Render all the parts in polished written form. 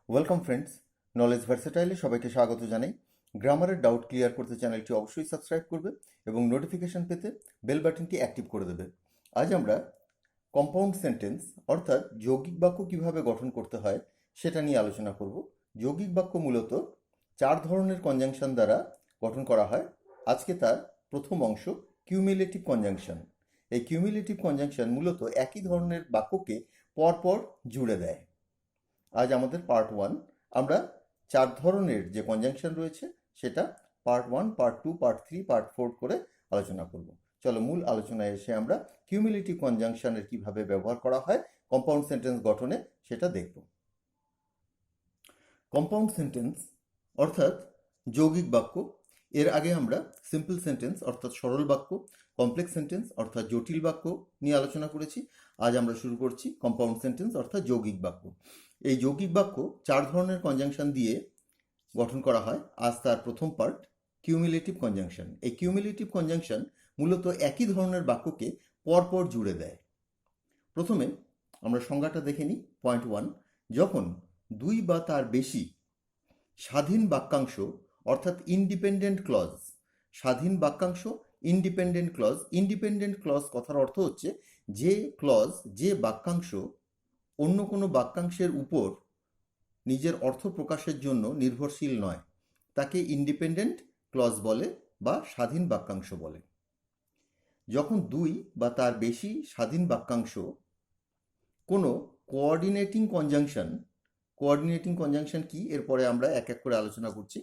Welcome friends, knowledge ভার্সেটাইলে সবাইকে স্বাগত জানাই। গ্রামারের ডাউট ক্লিয়ার করতে চ্যানেলটি অবশ্যই সাবস্ক্রাইব করবে এবং নোটিফিকেশন পেতে বেল বাটনটি অ্যাক্টিভ করে দেবে। আজ আমরা কম্পাউন্ড সেন্টেন্স অর্থাৎ যৌগিক বাক্য কিভাবে গঠন করতে হয় সেটা নিয়ে আলোচনা করব। যৌগিক বাক্য মূলত 4 ধরনের কনজাংশন দ্বারা গঠন করা হয়। আজকে তার প্রথম অংশ কিউমুলেটিভ কনজাংশন। এই কিউমুলেটিভ কনজাংশন মূলত একই ধরনের বাক্যকে পরপর জুড়ে দেয়। আজ আমাদের পার্ট 1। আমরা 4 ধরনের যে কনজাংশন রয়েছে সেটা পার্ট 1, পার্ট 2, পার্ট 3, পার্ট 4 করে আলোচনা করব। চলো মূল আলোচনায় এসে আমরা কিউমুলেটিভ কনজাংশনের কিভাবে ব্যবহার করা হয় কম্পাউন্ড সেন্টেন্স গঠনে সেটা দেখব। কম্পাউন্ড সেন্টেন্স অর্থাৎ যৌগিক বাক্য। এর আগে আমরা সিম্পল সেন্টেন্স অর্থাৎ সরল বাক্য, কমপ্লেক্স সেন্টেন্স অর্থাৎ জটিল বাক্য নিয়ে আলোচনা করেছি। আজ আমরা শুরু করছি কম্পাউন্ড সেন্টেন্স অর্থাৎ যৌগিক বাক্য। এই যৌগিক বাক্য 4 ধরনের কনজাংশন দিয়ে গঠন করা হয়। আজ তার প্রথম পার্ট কিউমুলেটিভ কনজাংশন। এই কিউমুলেটিভ কনজাংশন মূলত একই ধরনের বাক্যকে পরপর জুড়ে দেয়। প্রথমে আমরা সংজ্ঞাটা দেখে নিই। পয়েন্ট 1, যখন 2 বা তার বেশি স্বাধীন বাক্যাংশ অর্থাৎ ইন্ডিপেন্ডেন্ট ক্লজ, স্বাধীন বাক্যাংশ ইন্ডিপেন্ডেন্ট ক্লজ। ইন্ডিপেন্ডেন্ট ক্লজ কথার অর্থ হচ্ছে যে ক্লজ, যে বাক্যাংশ অন্য কোনো বাক্যাংশের উপর নিজের অর্থ প্রকাশের জন্য নির্ভরশীল নয়, তাকে ইন্ডিপেন্ডেন্ট ক্লজ বলে বা স্বাধীন বাক্যাংশ বলে। যখন 2 বা তার বেশি স্বাধীন বাক্যাংশ কোনো কোঅর্ডিনেটিং কনজাংশন, কোঅর্ডিনেটিং কনজাংশন কি এরপরে আমরা এক এক করে আলোচনা করছি,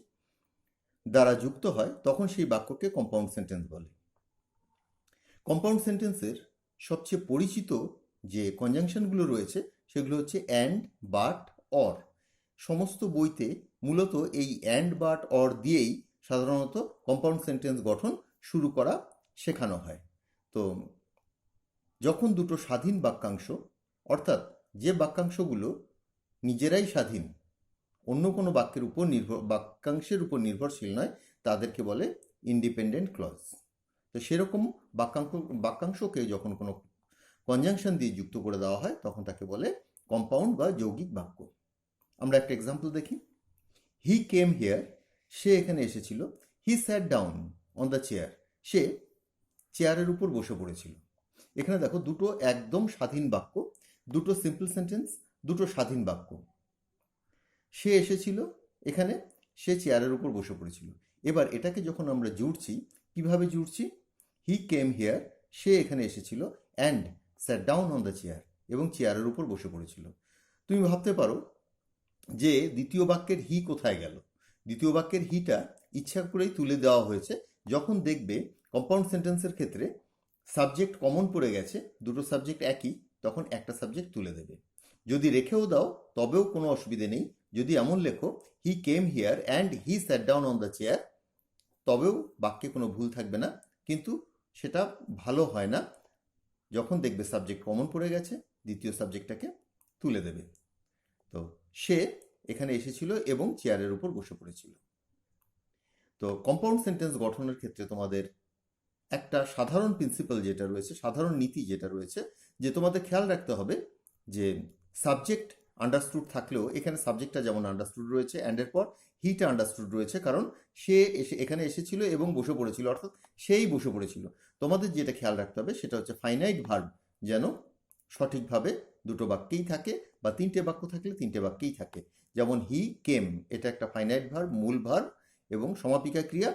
দ্বারা যুক্ত হয়, তখন সেই বাক্যকে কম্পাউন্ড সেন্টেন্স বলে। কম্পাউন্ড সেন্টেন্সের সবচেয়ে পরিচিত যে কনজাংশনগুলো রয়েছে সেগুলো হচ্ছে অ্যান্ড, বাট, অর। সমস্ত বইতে মূলত এই অ্যান্ড, বাট, অর দিয়েই সাধারণত কম্পাউন্ড সেন্টেন্স গঠন শুরু করা শেখানো হয়। তো যখন দুটো স্বাধীন বাক্যাংশ অর্থাৎ যে বাক্যাংশগুলো নিজেরাই স্বাধীন, অন্য কোনো বাক্যাংশের উপর নির্ভরশীল নয়, তাদেরকে বলে ইন্ডিপেন্ডেন্ট ক্লজ। তো সেরকম বাক্যাংশকে যখন কোনো কনজাংশন দিয়ে যুক্ত করে দেওয়া হয় তখন তাকে বলে কম্পাউন্ড বা যৌগিক বাক্য। আমরা একটা এক্সাম্পল দেখি। হি কেম হিয়ার, সে এখানে এসেছিল। He sat down on the chair, সে চেয়ারের উপর বসে পড়েছিল। এখানে দেখো দুটো একদম স্বাধীন বাক্য, দুটো সিম্পল সেন্টেন্স, দুটো স্বাধীন বাক্য। সে এসেছিল, এখানে সে চেয়ারের উপর বসে পড়েছিল। এবার এটাকে যখন আমরা জুড়ছি, কিভাবে জুড়ছি? হি কেম হিয়ার, সে এখানে এসেছিল, and sat down on the chair, এবং চেয়ারের উপর বসে পড়েছিল। তুমি ভাবতে পারো যে দ্বিতীয় বাক্যের হি কোথায় গেল? দ্বিতীয় বাক্যের হিটা ইচ্ছা করেই তুলে দেওয়া হয়েছে। যখন দেখবে কম্পাউন্ড সেন্টেন্সের ক্ষেত্রে সাবজেক্ট কমন পড়ে গেছে, দুটো সাবজেক্ট একই, তখন একটা সাবজেক্ট তুলে দেবে। যদি রেখেও দাও তবেও কোনো অসুবিধে নেই। যদি এমন লেখো he came here and he sat down on the chair, তবেও বাক্যে কোনো ভুল থাকবে না, কিন্তু সেটা ভালো হয় না। যখন দেখবে সাবজেক্ট কমন পড়ে গেছে, দ্বিতীয় সাবজেক্টটাকে তুলে দেবে। তো সে এখানে এসেছিল এবং চেয়ারের উপর বসে পড়েছিল। তো কম্পাউন্ড সেন্টেন্স গঠনের ক্ষেত্রে তোমাদের একটা সাধারণ প্রিন্সিপাল যেটা রয়েছে, সাধারণ নীতি যেটা রয়েছে, যে তোমাদের খেয়াল রাখতে হবে যে সাবজেক্ট আন্ডারস্টুড থাকলেও এখানে সাবজেক্টটা যেমন আন্ডারস্টুড রয়েছে, অ্যান্ডের পর হিটা আন্ডারস্টুড রয়েছে, কারণ সে এখানে এসেছিল এবং বসে পড়েছিল, অর্থাৎ সেই বসে পড়েছিল। তোমাদের যেটা খেয়াল রাখতে হবে সেটা হচ্ছে ফাইনাইট ভার্ব যেন সঠিকভাবে দুটো বাক্যেই থাকে, বা 3টে বাক্য থাকলে 3টে বাক্যেই থাকে। যেমন হি কেম, এটা একটা ফাইনাইট ভার্ব, মূল ভার্ব এবং সমাপিকা ক্রিয়া,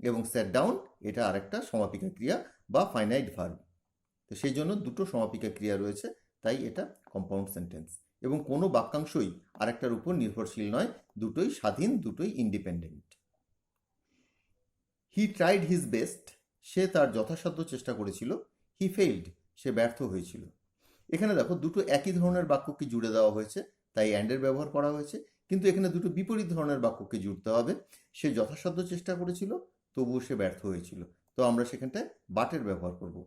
এবং স্যাট ডাউন এটা আরেকটা সমাপিকা ক্রিয়া বা ফাইনাইট ভার্ব। তো সেই জন্য দুটো সমাপিকা ক্রিয়া রয়েছে, তাই এটা কম্পাউন্ড সেন্টেন্স। এবং কোনো বাক্যাংশই আরেকটার উপর নির্ভরশীল নয়, দুটোই স্বাধীন, দুটোই independent. He tried his best, সে তার যথাসাধ্য চেষ্টা করেছিল। হি ফেইল্ড, সে ব্যর্থ হয়েছিল। এখানে দেখো দুটো একই ধরনের বাক্যকে জুড়ে দেওয়া হয়েছে, তাই অ্যান্ডের ব্যবহার করা হয়েছে, কিন্তু এখানে দুটো বিপরীত ধরনের বাক্যকে জুড়তে হবে। সে যথাসাধ্য চেষ্টা করেছিল, তবুও সে ব্যর্থ হয়েছিল, তো আমরা সেখানটায় বাটের ব্যবহার করব।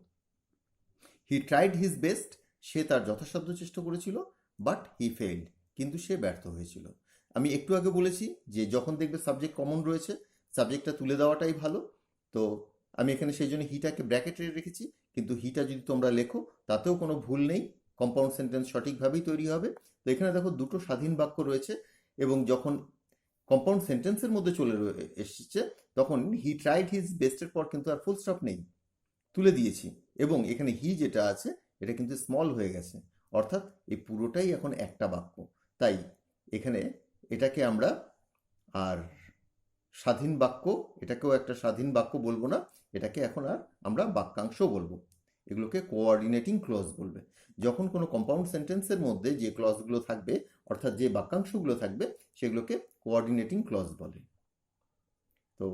হি ট্রাইড হিজ বেস্ট, সে তার যথাসাধ্য চেষ্টা করেছিল, বাট হি ফেইল্ড, কিন্তু সে ব্যর্থ হয়েছিল। আমি একটু আগে বলেছি যে যখন দেখবে সাবজেক্ট কমন রয়েছে, সাবজেক্টটা তুলে দেওয়াটাই ভালো। তো আমি এখানে সেই জন্য হিটাকে ব্র্যাকেটে রেখেছি, কিন্তু হিটা যদি তোমরা লেখো তাতেও কোনো ভুল নেই, কম্পাউন্ড সেন্টেন্স সঠিকভাবেই তৈরি হবে। তো এখানে দেখো দুটো স্বাধীন বাক্য রয়েছে, এবং যখন কম্পাউন্ড সেন্টেন্সের মধ্যে চলে এসেছে তখন হি ট্রাইড হিজ বেস্টের পর কিন্তু আর ফুল স্টপ নেই, তুলে দিয়েছি, এবং এখানে হি যেটা আছে এটা কিন্তু স্মল হয়ে গেছে, অর্থাৎ এই পুরোটাই এখন একটা বাক্য। তাই এখানে এটাকে আমরা আর স্বাধীন বাক্য, এটাকেও একটা স্বাধীন বাক্য বলবো না, এটাকে এখন আর আমরা বাক্যাংশ বলবো। এগুলোকে কোঅর্ডিনেটিং ক্লজ বলবে। যখন কোনো কম্পাউন্ড সেন্টেন্সের মধ্যে যে ক্লজগুলো থাকবে, অর্থাৎ যে বাক্যাংশগুলো থাকবে, সেগুলোকে কোঅর্ডিনেটিং ক্লজ বলে। তো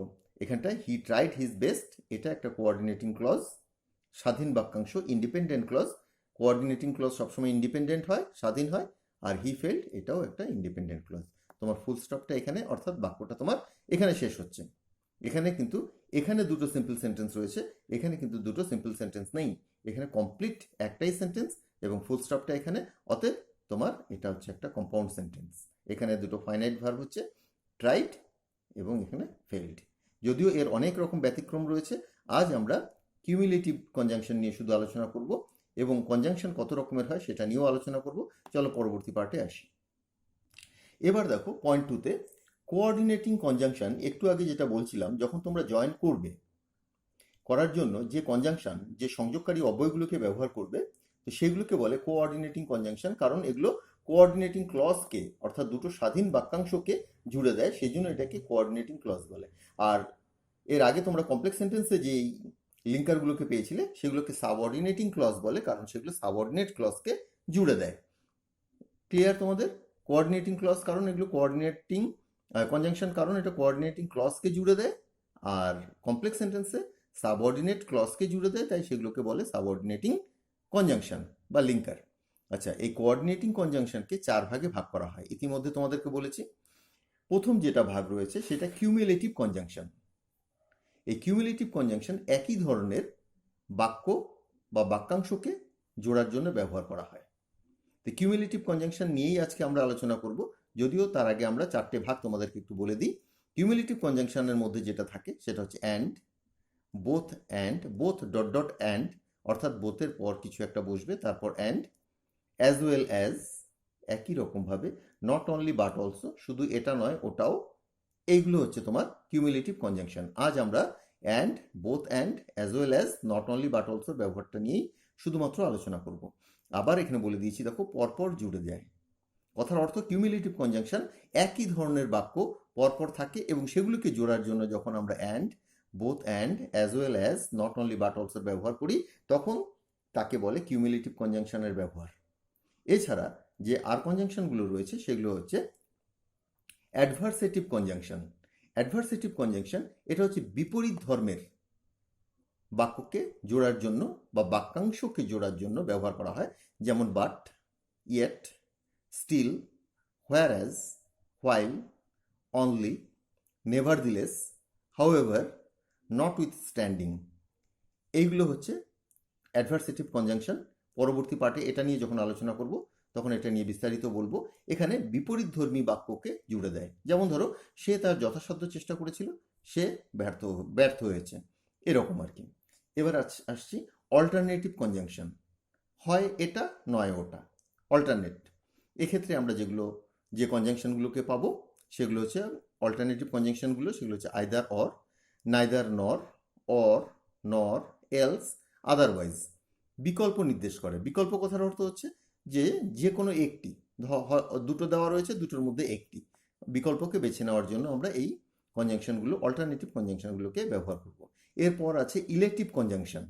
এখানটায় হি ট্রাইড হিজ বেস্ট, এটা একটা কোঅর্ডিনেটিং ক্লজ, স্বাধীন বাক্যাংশ, ইন্ডিপেন্ডেন্ট ক্লজ। কোঅর্ডিনেটিং ক্লজ সবসময় ইন্ডিপেন্ডেন্ট হয়, স্বাধীন হয়। আর হি ফেল্ড, এটাও একটা ইন্ডিপেন্ডেন্ট ক্লজ। তোমার ফুল স্টপটা এখানে, অর্থাৎ বাক্যটা তোমার এখানে শেষ হচ্ছে। এখানে কিন্তু এখানে দুটো সিম্পল সেন্টেন্স রয়েছে, এখানে কিন্তু দুটো সিম্পল সেন্টেন্স নেই, এখানে কমপ্লিট একটাই সেন্টেন্স এবং ফুল স্টপটা এখানে। অতএব তোমার এটা হচ্ছে একটা কম্পাউন্ড সেন্টেন্স। এখানে দুটো ফাইনাইট ভার্ব হচ্ছে ট্রাইড এবং এখানে ফেল্ড। যদিও এর অনেক রকম ব্যতিক্রম রয়েছে, আজ আমরা কিউমুলেটিভ কনজাংশন নিয়ে শুধু আলোচনা করব এবং কনজাংশন কত রকমের হয় সেটা নিয়েও আলোচনা করব। চলো পরবর্তী পার্টে আসি। এবার দেখো পয়েন্ট 2তে কোঅর্ডিনেটিং কনজাংশন। একটু আগে যেটা বলছিলাম, যখন তোমরা জয়েন করবে, করার জন্য যে কনজাংশন, যে সংযোগকারী অব্যয়গুলোকে ব্যবহার করবে, তো সেগুলোকে বলে কোঅর্ডিনেটিং কনজাংশন। কারণ এগুলো কোঅর্ডিনেটিং ক্লজকে, অর্থাৎ দুটো স্বাধীন বাক্যাংশকে জুড়ে দেয়, সেই জন্য এটাকে কোঅর্ডিনেটিং ক্লজ বলে। আর এর আগে তোমরা কমপ্লেক্স সেন্টেন্সে যে লিঙ্কারগুলোকে পেয়েছিলে সেগুলোকে সাবঅর্ডিনেটিং ক্লজ বলে, কারণ সেগুলো সাবঅর্ডিনেট ক্লজকে জুড়ে দেয়। ক্লিয়ার তোমাদের? কোঅর্ডিনেটিং ক্লজ কারণ এগুলো কোঅর্ডিনেটিং কনজাংশন, কারণ এটা কোঅর্ডিনেটিং ক্লজকে জুড়ে দেয়। আর কমপ্লেক্স সেন্টেন্সে সাবঅর্ডিনেট ক্লজকে জুড়ে দেয়, তাই সেগুলোকে বলে সাবঅর্ডিনেটিং কনজাংশন বা লিঙ্কার। আচ্ছা, এই কোঅর্ডিনেটিং কনজাংশনকে 4 ভাগে ভাগ করা হয়, ইতিমধ্যে তোমাদেরকে বলেছি। প্রথম যেটা ভাগ রয়েছে সেটা কিউমুলেটিভ কনজাংশন। এই কিউমুলেটিভ কনজাংশন একই ধরনের বাক্য বা বাক্যাংশকে জোড়ার জন্য ব্যবহার করা হয়। তো কিউমুলেটিভ কনজাংশন নিয়েই আজকে আমরা আলোচনা করব, যদিও তার আগে আমরা 4টে ভাগ তোমাদেরকে একটু বলে দিই। কিউমুলেটিভ কনজাংশনের মধ্যে যেটা থাকে সেটা হচ্ছে and, both dot dot and, অর্থাৎ বোথের পর কিছু একটা বসবে, তারপর অ্যান্ড, অ্যাজ ওয়েল অ্যাজ, একই রকমভাবে, নট অনলি বাট অলসো, শুধু এটা নয় ওটাও। এইগুলো হচ্ছে তোমার কিউমুলেটিভ কনজাংশন। আজ আমরা and, both and, as well as, not only but অলসোর ব্যবহারটা নিয়েই শুধুমাত্র আলোচনা করব। আবার এখানে বলে দিয়েছি, দেখো পরপর জুড়ে দেয়। কথার অর্থ কিউমুলেটিভ কনজাংশন একই ধরনের বাক্য পরপর থাকে এবং সেগুলোকে জোড়ার জন্য যখন আমরা and, both and, as well as, not only but অলসোর ব্যবহার করি, তখন তাকে বলে কিউমুলেটিভ কনজাংশনের ব্যবহার। এছাড়া যে আর কনজাংশনগুলো রয়েছে সেগুলো হচ্ছে অ্যাডভার্সেটিভ কনজাংশন। অ্যাডভার্সেটিভ কনজাংশন এটা হচ্ছে বিপরীত ধর্মের বাক্যকে জোড়ার জন্য বা বাক্যাংশকে জোড়ার জন্য ব্যবহার করা হয়, যেমন but, yet, still, whereas, while, only, nevertheless, however, notwithstanding. এইগুলো হচ্ছে অ্যাডভার্সেটিভ কনজাংশন। পরবর্তী পার্টে এটা নিয়ে যখন আলোচনা করব তখন এটা নিয়ে বিস্তারিত বলবো। এখানে বিপরীতধর্মী বাক্যকে জুড়ে দেয়। যেমন ধরো, সে তার যথাসাধ্য চেষ্টা করেছিল, সে ব্যর্থ হয়েছে, এরকম আর কি। এবার আসছি অল্টারনেটিভ কনজাংশন। হয় এটা নয় ওটা, অল্টারনেট। এক্ষেত্রে আমরা যে কনজাংশনগুলোকে পাবো সেগুলো হচ্ছে অল্টারনেটিভ কনজাংশনগুলো, সেগুলো হচ্ছে আইদার অর, নাইদার নর, অর, নর, এলস, আদারওয়াইজ। বিকল্প নির্দেশ করে। বিকল্প কথার অর্থ হচ্ছে যে কোনো একটি, দুটো দেওয়া রয়েছে, দুটোর মধ্যে একটি বিকল্পকে বেছে নেওয়ার জন্য আমরা এই কনজাংশনগুলো, অল্টারনেটিভ কনজাংশনগুলোকে ব্যবহার করব। এরপর আছে ইলেকটিভ কনজাংশন।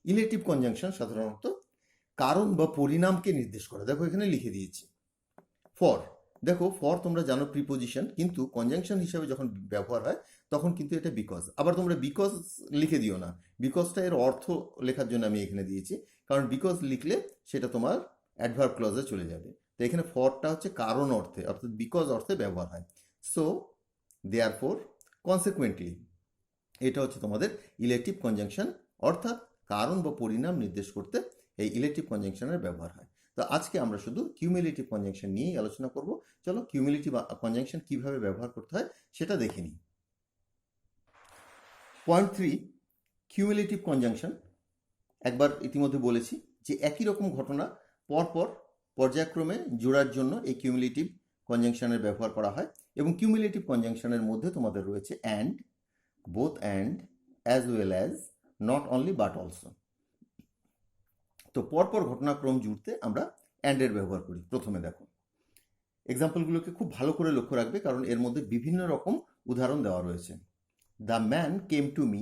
ইলেকটিভ কনজাংশন সাধারণত কারণ বা পরিণামকে নির্দেশ করে। দেখো এখানে লিখে দিয়েছি ফর। দেখো ফর তোমরা জানো প্রিপোজিশন, কিন্তু কনজাংশন হিসাবে যখন ব্যবহার হয় তখন কিন্তু এটা বিকজ। আবার তোমরা বিকজ লিখে দিও না, বিকজটা এর অর্থ লেখার জন্য আমি এখানে দিয়েছি, কারণ বিকজ লিখলে সেটা তোমার অ্যাডভার্ব ক্লজে চলে যাবে। তো এখানে ফরটা হচ্ছে কারণ অর্থে, অর্থাৎ বিকজ অর্থে ব্যবহার হয়। সো দেয়ারফর, কনসিকুয়েন্টলি, এটা হচ্ছে তোমাদের ইলেকটিভ কনজাংশন, অর্থাৎ কারণ বা পরিণাম নির্দেশ করতে এই ইলেকটিভ কনজাংশনের ব্যবহার হয়। তো আজকে আমরা শুধু কিউমুলেটিভ কনজাংশন নিয়েই আলোচনা করব। চলো কিউমুলেটিভ কনজাংশন কিভাবে ব্যবহার করতে হয় সেটা দেখে নিই। Point 3, cumulative conjunction. একবার ইতিমধ্যে বলেছি যে একই রকম ঘটনা পরপর পর্যায়ক্রমে জোড়ার জন্য এই কিউমুলেটিভ কনজাংশনের ব্যবহার করা হয়, এবং কিউমুলেটিভ কনজাংশনের মধ্যে তোমাদের রয়েছে and, both and, as well as, not only but also. তো পরপর ঘটনাক্রম জুড়তে আমরা অ্যান্ডের ব্যবহার করি। প্রথমে দেখো এক্সাম্পলগুলোকে খুব ভালো করে লক্ষ্য রাখবে, কারণ এর মধ্যে বিভিন্ন রকম উদাহরণ দেওয়া রয়েছে। The man came to me,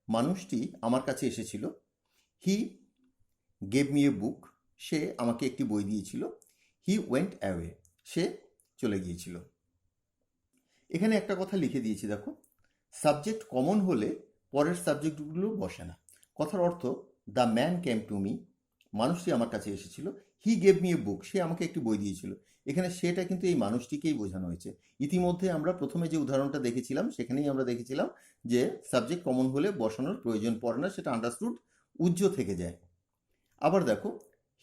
মানুষটি আমার কাছে এসেছিল। হি গেভ মি এ বুক, সে আমাকে একটি বই দিয়েছিল। হি ওয়েন্ট অ্যাওয়ে, সে চলে গিয়েছিল। এখানে একটা কথা লিখে দিয়েছি দেখো, সাবজেক্ট কমন হলে পরের সাবজেক্টগুলো বসে না। কথার অর্থ, the man came to me, মানুষটি আমার কাছে এসেছিল। হি গেভ মি এ বুক, সে আমাকে একটি বই দিয়েছিল। এখানে সেটা কিন্তু এই মানুষটিকেই বোঝানো হয়েছে। ইতিমধ্যে আমরা প্রথমে যে উদাহরণটা দেখেছিলাম সেখানেই আমরা দেখেছিলাম যে সাবজেক্ট কমন হলে বসানোর প্রয়োজন পড়ে না, সেটা আন্ডারস্টুড উজ্জ্ব থেকে যায়। আবার দেখো,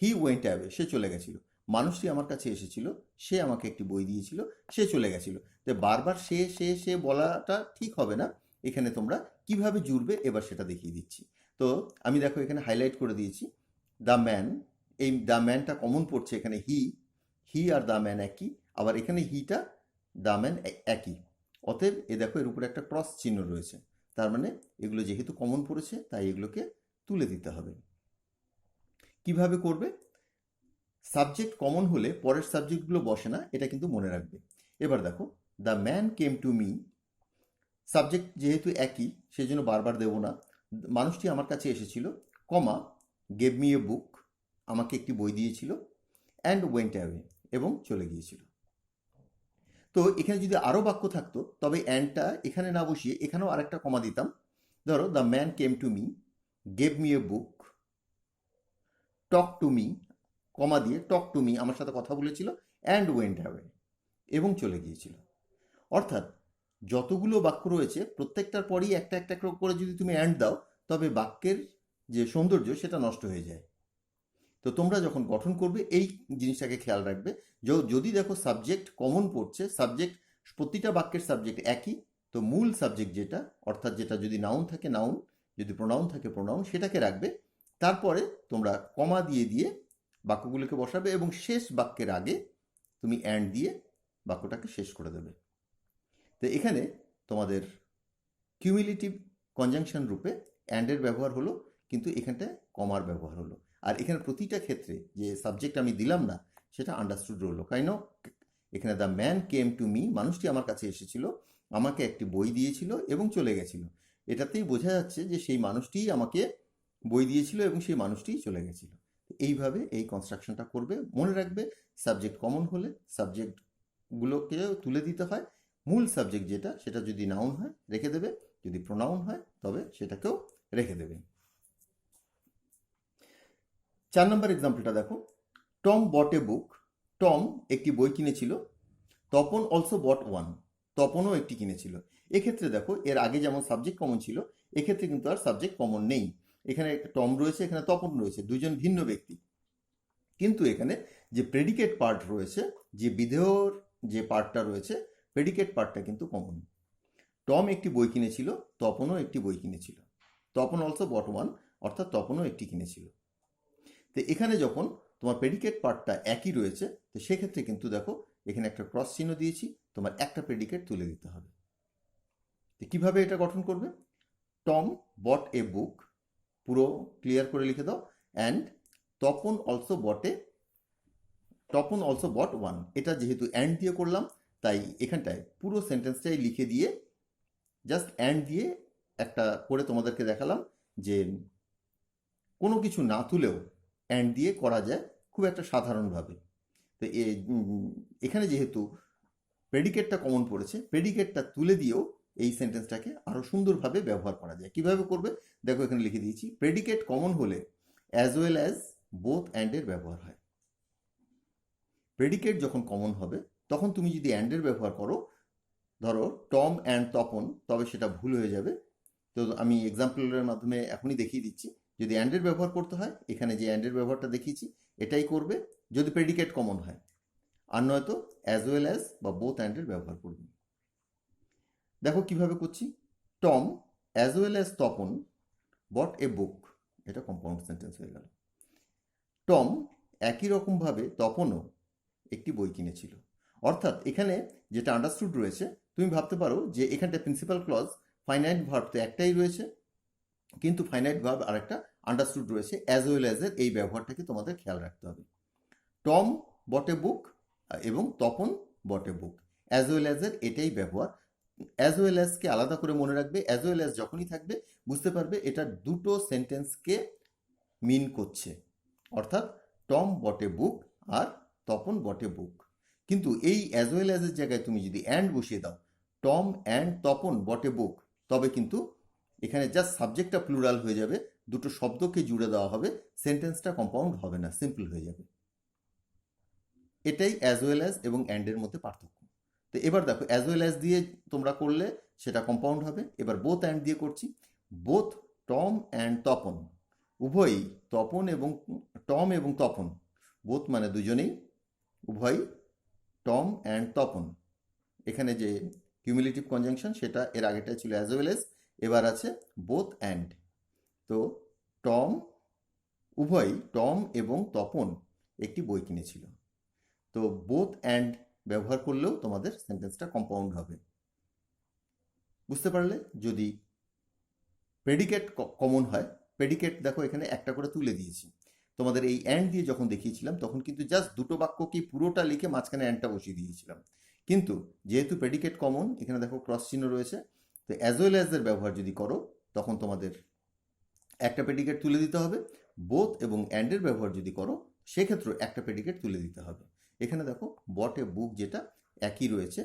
হি ওয়েন্ট অ্যাওয়ে, সে চলে গেছিল। মানুষটি আমার কাছে এসেছিল, সে আমাকে একটি বই দিয়েছিল, সে চলে গেছিল। তো বারবার সে বলাটা ঠিক হবে না। এখানে তোমরা কিভাবে জুড়বে এবার সেটা দেখিয়ে দিচ্ছি। তো আমি দেখো এখানে হাইলাইট করে দিয়েছি দ্য ম্যান, এই দ্য ম্যানটা কমন পড়ছে এখানে। হি আর দ্য ম্যান একই, আবার এখানে হিটা দ্য ম্যান একই। অতএব দেখো এর উপরে একটা ক্রস চিহ্ন রয়েছে, তার মানে এগুলো যেহেতু কমন পড়েছে তাই এগুলোকে তুলে দিতে হবে। কিভাবে করবে? সাবজেক্ট কমন হলে পরের সাবজেক্টগুলো বসে না, এটা কিন্তু মনে রাখবে। এবার দেখো, the man came to me, subject যেহেতু একই সেজন্য বারবার দেব না। মানুষটি আমার কাছে এসেছিল, কমা, গেভ মি এ বুক, আমাকে একটি বই দিয়েছিল, অ্যান্ড ওয়েন্ট অ্যাওয়ে, এবং চলে গিয়েছিল। তো এখানে যদি আরও বাক্য থাকতো তবে অ্যান্ডটা এখানে না বসিয়ে এখানেও আরেকটা কমা দিতাম। ধরো, the man came to me, gave me a book, talk to me, comma দিয়ে টক টু মি, আমার সাথে কথা বলেছিল, অ্যান্ড ওয়েন্ট অ্যাওয়ে, এবং চলে গিয়েছিল। অর্থাৎ যতগুলো বাক্য রয়েছে প্রত্যেকটার পরই একটা একটা করে যদি তুমি অ্যান্ড দাও তবে বাক্যের যে সৌন্দর্য সেটা নষ্ট হয়ে যায়। তো তোমরা যখন গঠন করবে এই জিনিসটাকে খেয়াল রাখবে। যদি দেখো সাবজেক্ট কমন পড়ছে, সাবজেক্ট প্রতিটা বাক্যের সাবজেক্ট একই, তো মূল সাবজেক্ট যেটা, অর্থাৎ যেটা যদি নাউন থাকে নাউন, যদি প্রোনাউন থাকে প্রোনাউন, সেটাকে রাখবে। তারপরে তোমরা কমা দিয়ে দিয়ে বাক্যগুলোকে বসাবে, এবং শেষ বাক্যের আগে তুমি অ্যান্ড দিয়ে বাক্যটাকে শেষ করে দেবে। তো এখানে তোমাদের কিউমুলেটিভ কনজাংশন রূপে অ্যান্ডের ব্যবহার হলো, কিন্তু এখানটায় কমার ব্যবহার হলো। আর এখানে প্রতিটা ক্ষেত্রে যে সাবজেক্ট আমি দিলাম না সেটা আন্ডারস্টুড রইল। কাইন এখানে the man came to me, মানুষটি আমার কাছে এসেছিল, আমাকে একটি বই দিয়েছিল এবং চলে গেছিল। এটাতেই বোঝা যাচ্ছে যে সেই মানুষটিই আমাকে বই দিয়েছিল এবং সেই মানুষটিই চলে গেছিল। এইভাবে এই কনস্ট্রাকশনটা করবে। মনে রাখবে, সাবজেক্ট কমন হলে সাবজেক্টগুলোকে তুলে দিতে হয়। মূল সাবজেক্ট যেটা, সেটা যদি নাউন হয় রেখে দেবে, যদি প্রোনাউন হয় তবে সেটাকেও রেখে দেবে। 4 নম্বর এক্সাম্পলটা দেখো, Tom bot a book, Tom একটি বই কিনেছিল। তপন অলসো বট ওয়ান, তপনও একটি কিনেছিল। এক্ষেত্রে দেখো এর আগে যেমন সাবজেক্ট কমন ছিল, এক্ষেত্রে কিন্তু আর সাবজেক্ট কমন নেই। এখানে টম রয়েছে, এখানে তপন রয়েছে, দুজন ভিন্ন ব্যক্তি। কিন্তু এখানে যে প্রেডিকেট পার্ট রয়েছে, যে বিধেয়র যে পার্টটা রয়েছে, প্রেডিকেট পার্টটা কিন্তু কমন। টম একটি বই কিনেছিল, তপনও একটি বই কিনেছিল। তপন অলসো বট ওয়ান, অর্থাৎ তপনও একটি কিনেছিল। তো এখানে যখন তোমার প্রেডিকেট পার্টটা একই রয়েছে, তো সেক্ষেত্রে কিন্তু দেখো এখানে একটা ক্রস চিহ্ন দিয়েছি, তোমার একটা প্রেডিকেট তুলে দিতে হবে। তো কীভাবে এটা গঠন করবে? টম বট এ বুক, পুরো ক্লিয়ার করে লিখে দাও, and Tapan also bot one. এটা যেহেতু অ্যান্ড দিয়ে করলাম তাই এখানটায় পুরো সেন্টেন্সটাই লিখে দিয়ে জাস্ট অ্যান্ড দিয়ে একটা করে তোমাদেরকে দেখালাম যে কোনো কিছু না তুলেও অ্যান্ড দিয়ে করা যায় খুব একটা সাধারণভাবে। তো এখানে যেহেতু প্রেডিকেটটা কমন পড়েছে, প্রেডিকেটটা তুলে দিয়েও এই সেন্টেন্সটাকে আরও সুন্দরভাবে ব্যবহার করা যায়। কিভাবে করবে দেখো, এখানে লিখে দিয়েছি, প্রেডিকেট কমন হলে অ্যাজ ওয়েল অ্যাজ, বোথ অ্যান্ডের ব্যবহার হয়। প্রেডিকেট যখন কমন হবে তখন তুমি যদি অ্যান্ডের ব্যবহার করো, ধরো টম অ্যান্ড তপন, তবে সেটা ভুল হয়ে যাবে। তো আমি এক্সাম্পলের মাধ্যমে এখনই দেখিয়ে দিচ্ছি। যদি অ্যান্ডের ব্যবহার করতে হয়, এখানে যে অ্যান্ডের ব্যবহারটা দেখিয়েছি এটাই করবে যদি প্রেডিকেট কমন হয়, আর নয়তো অ্যাজ ওয়েল অ্যাজ বা বোথ অ্যান্ডের ব্যবহার করবে। দেখো কিভাবে করছি, Tom as well as Tapan bought a book, এটা কম্পাউন্ড সেন্টেন্স হয়ে গেল। টম একই রকমভাবে তপনও একটি বই কিনেছিল। অর্থাৎ এখানে যেটা আন্ডারস্টুড রয়েছে, তুমি ভাবতে পারো যে এখানটা প্রিন্সিপাল ক্লজ, ফাইনাইট ভার্ব তো একটাই রয়েছে, কিন্তু ফাইনাইট ভার্ব আর একটা আন্ডারস্টুড রয়েছে, অ্যাজ ওয়েল অ্যাজ এর এই ব্যবহারটাকে তোমাদের খেয়াল রাখতে হবে। টম বট এ বুক এবং Tapan bought a book, as well as এর এটাই ব্যবহার। অ্যাজ ওয়েল অ্যাজকে আলাদা করে মনে রাখবে, অ্যাজ ওয়েল অ্যাজ যখনই থাকবে বুঝতে পারবে এটা দুটো সেন্টেন্সকে মিন করছে, অর্থাৎ Tom bot a book R Tapan bought a বুক। কিন্তু এই অ্যাজ ওয়েল অ্যাজ এর জায়গায় তুমি যদি অ্যান্ড বসিয়ে দাও, Tom and Tapan bought a বুক, তবে কিন্তু এখানে জাস্ট সাবজেক্টটা প্লুরাল হয়ে যাবে, দুটো শব্দকে জুড়ে দেওয়া হবে, সেন্টেন্সটা কম্পাউন্ড হবে না, সিম্পল হয়ে যাবে। এটাই অ্যাজ ওয়েল অ্যাজ এবং অ্যান্ডের মধ্যে পার্থক্য। তো এবার দেখো, অ্যাজ ওয়েল অ্যাজ দিয়ে তোমরা করলে সেটা কম্পাউন্ড হবে। এবার বোথ অ্যান্ড দিয়ে করছি, বোথ টম অ্যান্ড তপন, উভয়ই টম এবং তপন, বোথ মানে দুজনেই, উভয়ই টম অ্যান্ড তপন। এখানে যে কিউমুলেটিভ কনজাংশন সেটা এর আগেটাই ছিল অ্যাজ ওয়েল অ্যাজ, এবার আছে বোথ অ্যান্ড। তো উভয়ই টম এবং তপন একটি বই কিনেছিল। তো বোথ অ্যান্ড ব্যবহার করলেও তোমাদের সেন্টেন্সটা কম্পাউন্ড হবে। বুঝতে পারলে? যদি প্রেডিকেট কমন হয়, প্রেডিকেট দেখো এখানে একটা করে তুলে দিয়েছি। তোমাদের এই অ্যান্ড দিয়ে যখন দেখিয়েছিলাম তখন কিন্তু জাস্ট দুটো বাক্যকেই পুরোটা লিখে মাঝখানে অ্যান্ডটা বসিয়ে দিয়েছিলাম। কিন্তু যেহেতু প্রেডিকেট কমন, এখানে দেখো ক্রস চিহ্ন রয়েছে, তো অ্যাজ ওয়েল অ্যাজ এর ব্যবহার যদি করো তখন তোমাদের একটা প্রেডিকেট তুলে দিতে হবে। বোথ এবং অ্যান্ডের ব্যবহার যদি করো সেক্ষেত্রে একটা প্রেডিকেট তুলে দিতে হবে। এখানে দেখো বট এ বুক যেটা একই রয়েছে,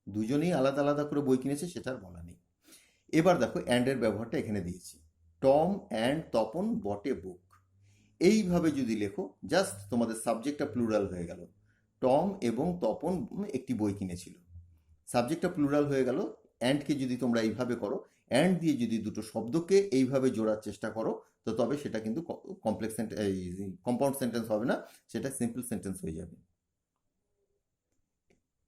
দুজনেই আলাদা আলাদা করে বই কিনেছে সেটা আর বলা নেই। এবার দেখো অ্যান্ডের ব্যবহারটা এখানে দিয়েছি, Tom and Tapan bought a বুক। এইভাবে যদি লেখো জাস্ট তোমাদের সাবজেক্টটা প্লুরাল হয়ে গেল, টম এবং তপন একটি বই কিনেছিল, সাবজেক্টটা প্লুরাল হয়ে গেল। অ্যান্ডকে যদি তোমরা এইভাবে করো, অ্যান্ড দিয়ে যদি দুটো শব্দকে এইভাবে জোড়ার চেষ্টা করো, তো তবে সেটা কিন্তু কমপ্লেক্স কম্পাউন্ড সেন্টেন্স হবে না, সেটা সিম্পল সেন্টেন্স হয়ে যাবে।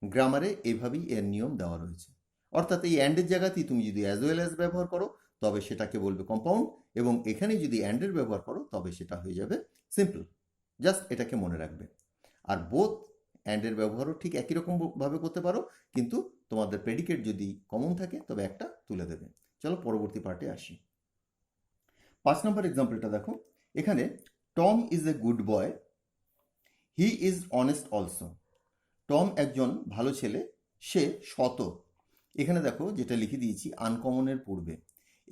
গ্রামারে এইভাবেই এর নিয়ম দেওয়া রয়েছে। অর্থাৎ এই অ্যান্ডের জায়গাতেই তুমি যদি অ্যাজ ওয়েল অ্যাজ ব্যবহার করো তবে সেটাকে বলবে কম্পাউন্ড, এবং এখানে যদি অ্যান্ডের ব্যবহার করো তবে সেটা হয়ে যাবে সিম্পল। জাস্ট এটাকে মনে রাখবে। আর বোথ অ্যান্ডের ব্যবহারও ঠিক একই রকম ভাবে করতে পারো, কিন্তু তোমাদের প্রেডিকেট যদি কমন থাকে তবে একটা তুলে দেবে। চলো পরবর্তী পার্টে আসি। 5 নম্বর এক্সাম্পলটা দেখো, এখানে Tom is a good boy, he is honest also. Tom একজন ভালো ছেলে, সে সৎ। এখানে দেখো যেটা লিখে দিয়েছি আনকমনের পূর্বে।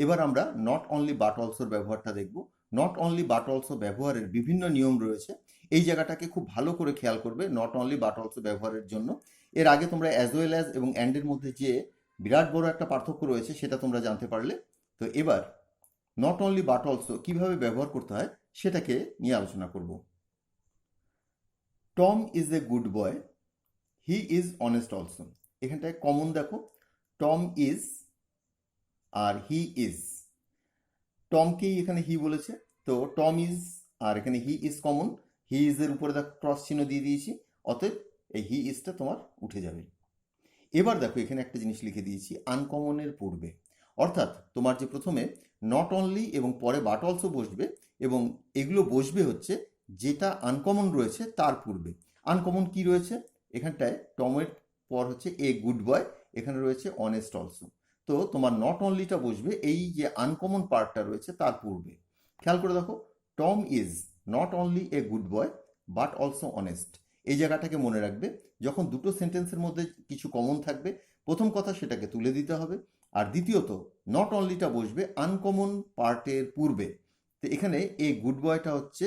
এবার আমরা নট অনলি বাট অলসোর ব্যবহারটা দেখব। নট অনলি বাট অলসো ব্যবহারের বিভিন্ন নিয়ম রয়েছে, এই জায়গাটাকে খুব ভালো করে খেয়াল করবে নট অনলি বাট অলসো ব্যবহারের জন্য। এর আগে তোমরা অ্যাজ ওয়েল অ্যাজ এবং অ্যান্ডের মধ্যে যে বিরাট বড় একটা পার্থক্য রয়েছে সেটা তোমরা জানতে পারলে। তো এবার নট অনলি বাট অলসো কিভাবে ব্যবহার করতে হয় সেটাকে নিয়ে আলোচনা করব। Tom is a good boy, he is honest also. এখানটায় কমন দেখো, টম ইজ আর হি ইজ। টমকেই এখানে হি বলেছে, তো টম ইজ আর এখানে he is common. He is এর উপরে দেখো ক্রস চিহ্ন দিয়ে দিয়েছি, অতএব এই হি ইজটা তোমার উঠে যাবে। এবার দেখো এখানে একটা জিনিস লিখে দিয়েছি আনকমনের পূর্বে, অর্থাৎ তোমার যে প্রথমে নট অনলি এবং পরে বাট অলসো বসবে, এবং এগুলো বসবে হচ্ছে যেটা আনকমন রয়েছে তার পূর্বে। আনকমন কি রয়েছে? এখানটায় টমের পর হচ্ছে এ গুড বয়, এখানে রয়েছে অনেস্ট অলসো। তো তোমার নট অনলিটা বসবে এই যে আনকমন পার্টটা রয়েছে তার পূর্বে। খেয়াল করে দেখো, Tom is not only a good boy but also honest. এই জায়গাটাকে মনে রাখবে, যখন দুটো সেন্টেন্সের মধ্যে কিছু কমন থাকবে প্রথম কথা সেটাকে তুলে দিতে হবে, আর দ্বিতীয়ত নট অনলিটা বসবে আনকমন পার্টের পূর্বে। তো এখানে এই গুড বয়টা হচ্ছে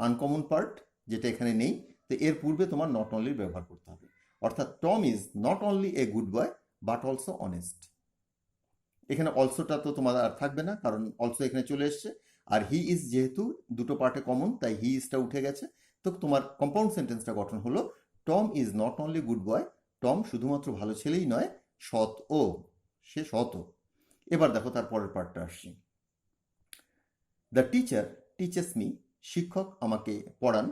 আনকমন পার্ট যেটা এখানে নেই, তো এর পূর্বে তোমার নট অনলির ব্যবহার করতে হবে। অর্থাৎ Tom is not only a good boy but also honest. এখানে অলসোটা তো তোমার আর থাকবে না, কারণ অলসো এখানে চলে এসছে। আর হি ইজ যেহেতু দুটো পার্টে কমন তাই হি ইজটা উঠে গেছে। তো তোমার কম্পাউন্ড সেন্টেন্সটা গঠন হলো Tom is not only good boy, Tom শুধুমাত্র ভালো ছেলেই নয়, সৎ ও, সে সৎ। এবার দেখো তার পরের পার্টটা আসছি। দ্য টিচার টিচেস মি, শিক্ষক আমাকে পড়ান।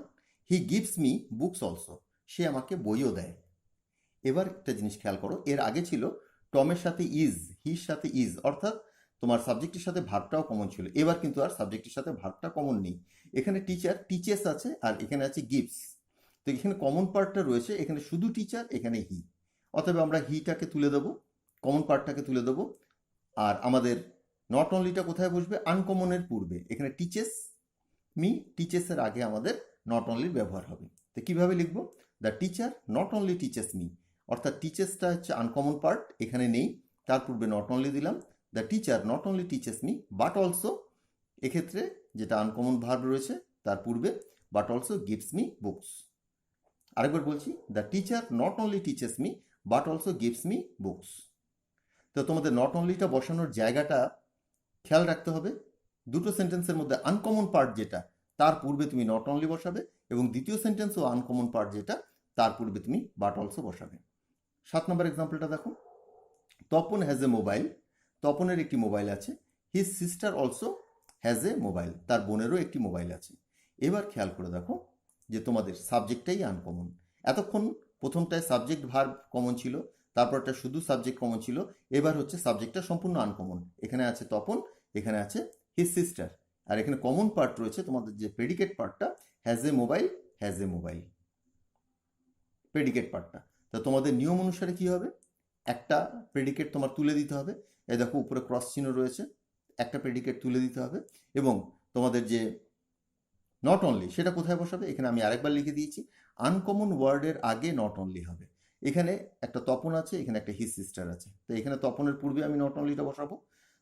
He gives me books also, সে আমাকে বইও দেয়। এবার একটা জিনিস খেয়াল করো, এর আগে ছিল টমের সাথে ইজ, হির সাথে ইজ, অর্থাৎ তোমার সাবজেক্টের সাথে ভার্বটাও কমন ছিল। এবার কিন্তু আর সাবজেক্টের সাথে ভার্বটা কমন নেই, এখানে টিচার টিচেস আছে আর এখানে আছে গিভস। তো তো এখানে কমন পার্টটা রয়েছে, এখানে শুধু টিচার, এখানে হি, অতএব আমরা হিটাকে তুলে দেবো, কমন পার্টটাকে তুলে দেবো। আর আমাদের নট অনলিটা কোথায় বসবে? আনকমনের পূর্বে। এখানে টিচেস মি, টিচেসের আগে আমাদের নট অনলির ব্যবহার হবে। তো কীভাবে লিখবো? The teacher not only teaches me, অর্থাৎ টিচেসটা হচ্ছে আনকমন পার্ট, এখানে নেই, তার পূর্বে নট অনলি দিলাম। The teacher not only teaches me but also, এক্ষেত্রে যেটা আনকমন ভার্ব রয়েছে তার পূর্বে but also gives me books. আরেকবার বলছি, the teacher not only teaches me but also gives me books. তো তোমাদের নট অনলিটা বসানোর জায়গাটা খেয়াল রাখতে হবে। দুটো সেন্টেন্সের মধ্যে আনকমন পার্ট যেটা, তার পূর্বে তুমি নট অনলি বসাবে, এবং দ্বিতীয় সেন্টেন্সও আনকমন পার্ট যেটা, তার পূর্বে তুমি বাট অলসো বসাবে। 7 নম্বর এক্সাম্পলটা দেখো। তপন হ্যাজ এ মোবাইল, তপনের একটি মোবাইল আছে। His sister also has a mobile, তার বোনেরও একটি মোবাইল আছে। এবার খেয়াল করে দেখো যে তোমাদের সাবজেক্টটাই আনকমন। এতক্ষণ প্রথমটায় সাবজেক্ট ভার্ব কমন ছিল, তারপরটা শুধু সাবজেক্ট কমন ছিল, এবার হচ্ছে সাবজেক্টটা সম্পূর্ণ আনকমন। এখানে আছে তপন, এখানে আছে হিজ সিস্টার, আর এখানে কমন পার্ট রয়েছে তোমাদের যে প্রেডিকেট পার্টটা, has a mobile, has a mobile, predicate পার্টটা। তো তোমাদের নিয়ম অনুসারে কি হবে? একটা প্রেডিকেট তোমার তুলে দিতে হবে, এই দেখো উপরে ক্রস চিহ্ন রয়েছে, একটা প্রেডিকেট তুলে দিতে হবে, এবং তোমাদের যে নট অনলি সেটা কোথায় বসাবে? এখানে আমি আরেকবার লিখে দিয়েছি, আনকমন ওয়ার্ডের আগে নট অনলি হবে। এখানে একটা তপন আছে, এখানে একটা হিজ সিস্টার আছে, তো এখানে তপনের পূর্বে আমি নট অনলিটা বসাবো।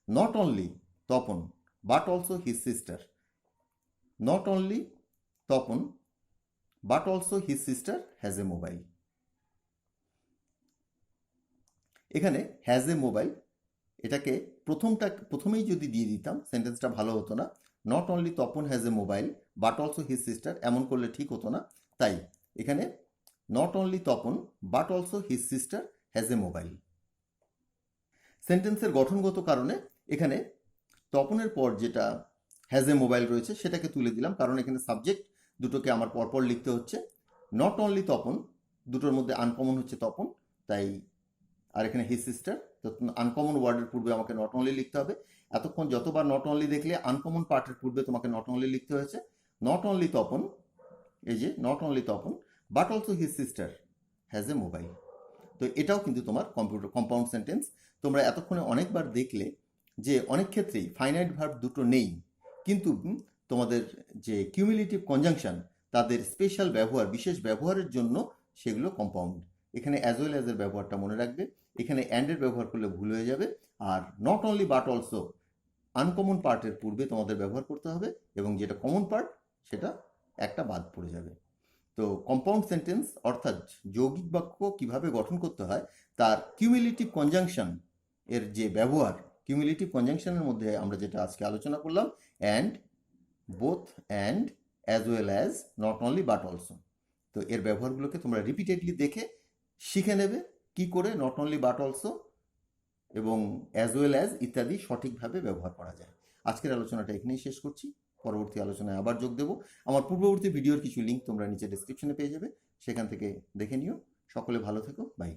Not only Tapan but also his sister, not only Tapan but also his sister has a mobile. এখানে হ্যাজ এ মোবাইল, এটাকে প্রথমেই যদি দিয়ে দিতাম সেন্টেন্সটা ভালো হতো না। Not only Tapan has a mobile but also his sister, এমন করলে ঠিক হতো না। তাই এখানে not only Tapan but also his sister has a mobile. সেন্টেন্সের গঠনগত কারণে এখানে তপনের পর যেটা হ্যাজ এ মোবাইল রয়েছে সেটাকে তুলে দিলাম, কারণ এখানে সাবজেক্ট দুটোকে আমার পরপর লিখতে হচ্ছে। নট অনলি তপন, দুটোর মধ্যে আনকমন হচ্ছে তপন, তাই, আর এখানে হিজ সিস্টার, তো আনকমন ওয়ার্ডের পূর্বে আমাকে নট অনলি লিখতে হবে। এতক্ষণ যতবার নট অনলি দেখলে আনকমন পার্টের পূর্বে তোমাকে নট অনলি লিখতে হয়েছে। নট অনলি তপন, এই যে not only Tapan but also his sister has a mobile. তো এটাও কিন্তু তোমার কম্পাউন্ড সেন্টেন্স। তোমরা এতক্ষণে অনেকবার দেখলে যে অনেক ক্ষেত্রেই ফাইনাইট ভার্ব দুটো নেই, কিন্তু তোমাদের যে কিউমুলেটিভ কনজাংশন, তাদের স্পেশাল ব্যবহার, বিশেষ ব্যবহারের জন্য সেগুলো কম্পাউন্ড। এখানে অ্যাজ ওয়েল অ্যাজ এর ব্যবহারটা মনে রাখবে, এখানে অ্যান্ডের ব্যবহার করলে ভুল হয়ে যাবে। Are not only but also uncommon পার্টের পূর্বে তোমাদের ব্যবহার করতে হবে, এবং যেটা কমন পার্ট সেটা একটা বাদ পড়ে যাবে। তো কম্পাউন্ড সেন্টেন্স অর্থাৎ যৌগিক বাক্য কিভাবে গঠন করতে হয় তার কিউমুলেটিভ কনজাংশন এর যে ব্যবহার, কিউমুলেটিভ কনজাংশনের মধ্যে আমরা যেটা আজকে আলোচনা করলাম, and, both, and, as well as, not only but also. তো এর ব্যবহারগুলোকে তোমরা রিপিটেডলি দেখে শিখে নেবে কি করে নট অনলি বাট অলসো এবং অ্যাজ ওয়েল অ্যাজ ইত্যাদি সঠিকভাবে ব্যবহার করা যায়। আজকের আলোচনাটা এখানেই শেষ করছি, পরবর্তী আলোচনায় আবার যোগ দেবো। আমার পূর্ববর্তী ভিডিওর কিছু লিঙ্ক তোমরা নিচে ডেসক্রিপশনে পেয়ে যাবে, সেখান থেকে দেখে নিও। সকলে ভালো থেকো, বাই।